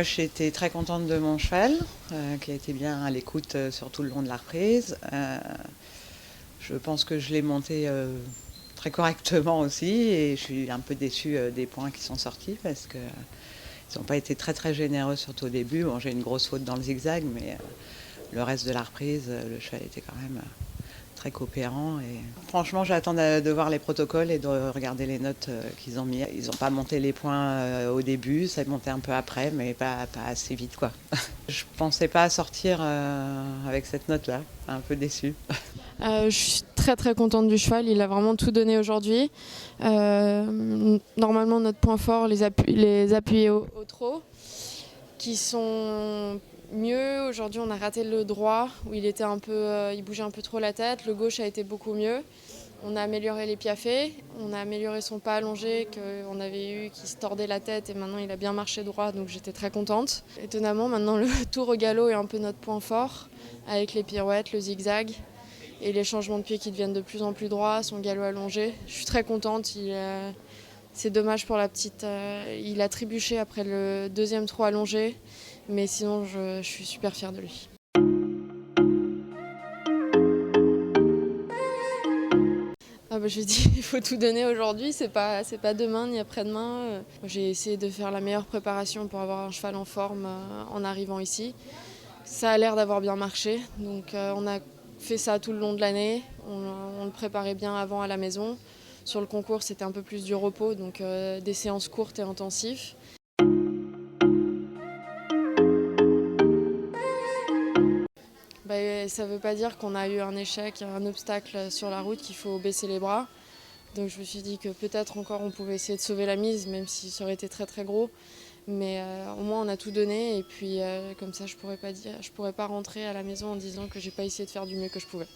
moi j'étais très contente de mon cheval, qui a été bien à l'écoute sur tout le long de la reprise. Je pense que je l'ai monté très correctement aussi et je suis un peu déçue des points qui sont sortis parce que ils n'ont pas été très très généreux surtout au début. Bon, j'ai une grosse faute dans le zigzag, mais le reste de la reprise, le cheval était quand même très coopérant. Et franchement, j'attends de voir les protocoles et de regarder les notes qu'ils ont mis. Ils n'ont pas monté les points au début, ça est monté un peu après, mais pas assez vite, quoi. Je pensais pas sortir avec cette note-là, un peu déçue. Je suis très très contente du cheval, il a vraiment tout donné aujourd'hui. Normalement notre point fort, les appuis au trot, qui sont mieux. Aujourd'hui on a raté le droit, où il bougeait un peu trop la tête. Le gauche a été beaucoup mieux. On a amélioré les piaffés, on a amélioré son pas allongé qu'on avait eu qui se tordait la tête et maintenant il a bien marché droit, donc j'étais très contente. Étonnamment maintenant le tour au galop est un peu notre point fort, avec les pirouettes, le zigzag et les changements de pied qui deviennent de plus en plus droits, son galop allongé. Je suis très contente, c'est dommage pour la petite, il a trébuché après le deuxième trot allongé, mais sinon je suis super fière de lui. Je dis il faut tout donner aujourd'hui, c'est pas demain ni après-demain. J'ai essayé de faire la meilleure préparation pour avoir un cheval en forme en arrivant ici. Ça a l'air d'avoir bien marché, donc on a fait ça tout le long de l'année. On le préparait bien avant à la maison. Sur le concours, c'était un peu plus du repos, donc des séances courtes et intensives. Ça ne veut pas dire qu'on a eu un échec, un obstacle sur la route qu'il faut baisser les bras. Donc je me suis dit que peut-être encore on pouvait essayer de sauver la mise, même si ça aurait été très très gros. Mais au moins on a tout donné et puis comme ça je pourrais pas rentrer à la maison en disant que j'ai pas essayé de faire du mieux que je pouvais.